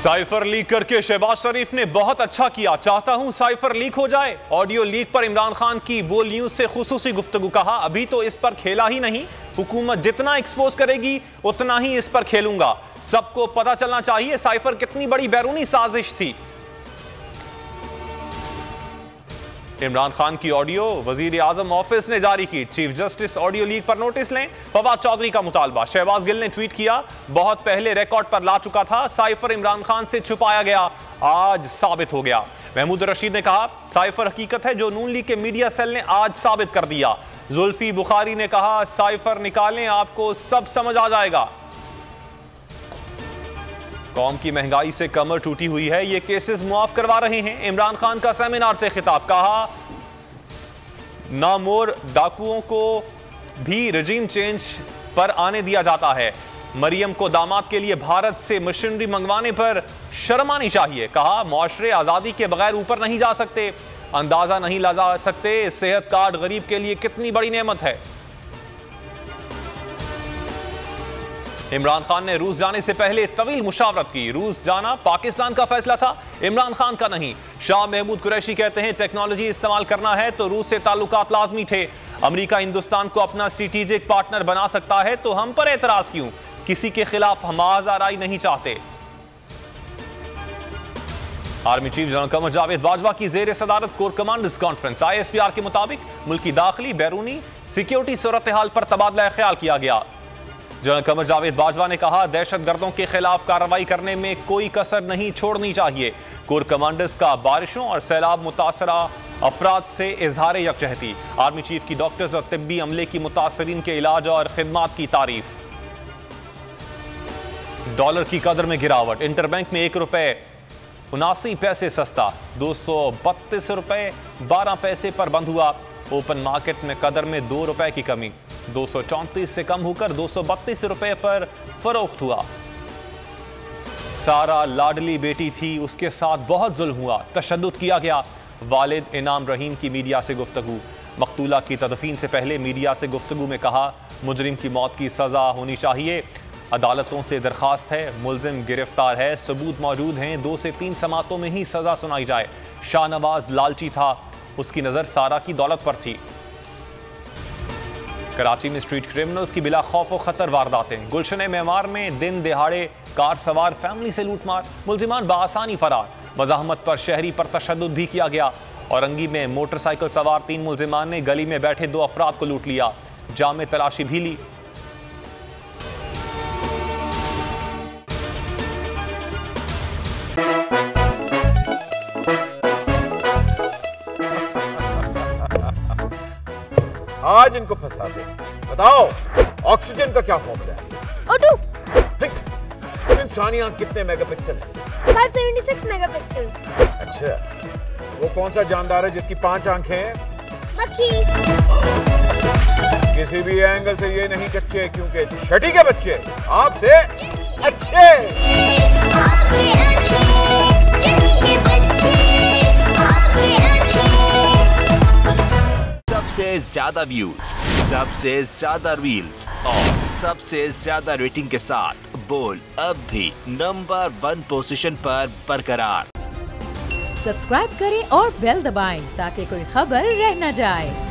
Cipher leak करके शहबाज शरीफ ने बहुत अच्छा किया, चाहता हूं साइफर लीक हो जाए। ऑडियो लीक पर इमरान खान की बोल न्यूज से खुसूसी गुफ्तगू। कहा अभी तो इस पर खेला ही नहीं, हुकूमत जितना एक्सपोज करेगी उतना ही इस पर खेलूंगा। सबको पता चलना चाहिए साइफर कितनी बड़ी बैरूनी साजिश थी। इमरान खान की ऑडियो वजीर आजम ऑफिस ने जारी की। चीफ जस्टिस ऑडियो लीक पर नोटिस लें, फवाद चौधरी का मुतालबा। शहबाज गिल ने ट्वीट किया, बहुत पहले रिकॉर्ड पर ला चुका था, साइफर इमरान खान से छुपाया गया, आज साबित हो गया। महमूद रशीद ने कहा साइफर हकीकत है जो नून लीग के मीडिया सेल ने आज साबित कर दिया। जुल्फी बुखारी ने कहा साइफर निकालें, आपको सब समझ आ जाएगा। कौम की महंगाई से कमर टूटी हुई है, ये केसेस मुआफ करवा रहे हैं। इमरान खान का सेमिनार से खिताब। कहा नामोर डाकुओं को भी रजीम चेंज पर आने दिया जाता है। मरियम को दामाद के लिए भारत से मशीनरी मंगवाने पर शर्म आनी चाहिए। कहा मुआशरे आजादी के बगैर ऊपर नहीं जा सकते, अंदाजा नहीं लगा सकते सेहत कार्ड गरीब के लिए कितनी बड़ी नेमत है। इमरान खान ने रूस जाने से पहले तवील मुशावरत की। रूस जाना पाकिस्तान का फैसला था, इमरान खान का नहीं। शाह महमूद कुरैशी कहते हैं टेक्नोलॉजी इस्तेमाल करना है तो रूस से ताल्लुकात लाजमी थे। अमेरिका हिंदुस्तान को अपना स्ट्रेटेजिक पार्टनर बना सकता है तो हम पर एतराज क्यों? किसी के खिलाफ हम आज़ाराई नहीं चाहते। Army chief general Qamar Javed Bajwa की जेर सदारत कोर कमांडर्स कॉन्फ्रेंस। ISPR के मुताबिक मुल्की दाखिली बैरूनी सिक्योरिटी सूरत हाल पर तबादला ख्याल किया गया। जनरल कमर जावेद बाजवा ने कहा दहशतगर्दों के खिलाफ कार्रवाई करने में कोई कसर नहीं छोड़नी चाहिए। कोर कमांडर्स का बारिशों और सैलाब मुतासरा अफराद से इजहार यकजहती। आर्मी चीफ की डॉक्टर्स और तिब्बी अमले की मुतासरीन के इलाज और खिदमात की तारीफ। डॉलर की कदर में गिरावट। इंटरबैंक में ₹1.79 सस्ता, 232 रुपए 12 पैसे पर बंद हुआ। ओपन मार्केट में कदर में ₹2 की कमी, 234 से कम होकर 232 रुपए पर फरोख्त हुआ। सारा लाडली बेटी थी, उसके साथ बहुत जुल्म हुआ, तशद्दुद किया गया। वालिद इनाम रहीम की मीडिया से गुफ्तगू। मकतूला की तदफीन से पहले मीडिया से गुफ्तगू में कहा मुजरिम की मौत की सजा होनी चाहिए। अदालतों से दरखास्त है, मुलजिम गिरफ्तार है, सबूत मौजूद हैं, 2 से 3 समातों में ही सजा सुनाई जाए। शाहनवाज लालची था, उसकी नजर सारा की दौलत पर थी। कराची में स्ट्रीट क्रिमिनल्स की बिला खौफ व खतर वारदातें। गुलशन मेमार में दिन दिहाड़े कार सवार फैमिली से लूटमार, मुलजिमान बाआसानी फरार। मज़ाहमत पर शहरी पर तशद्दुद भी किया गया। औरंगी में मोटरसाइकिल सवार 3 मुलजिमान ने गली में बैठे 2 अफराद को लूट लिया, जाम में तलाशी भी ली। आज इनको फंसा दे। बताओ ऑक्सीजन का क्या फॉर्मूला है? O2। इंसानी आंख कितने मेगापिक्सल है? 576 मेगापिक्सल। अच्छा, वो कौन सा जानदार है जिसकी 5 आंखें हैं? मक्खी। किसी भी एंगल से ये नहीं कच्चे, क्योंकि छठी के बच्चे आपसे अच्छे। सबसे ज्यादा व्यूज, सबसे ज्यादा रील्स और सबसे ज्यादा रेटिंग के साथ बोल अब भी नंबर 1 पोजीशन पर बरकरार। सब्सक्राइब करें और बेल दबाएं ताकि कोई खबर रह न जाए।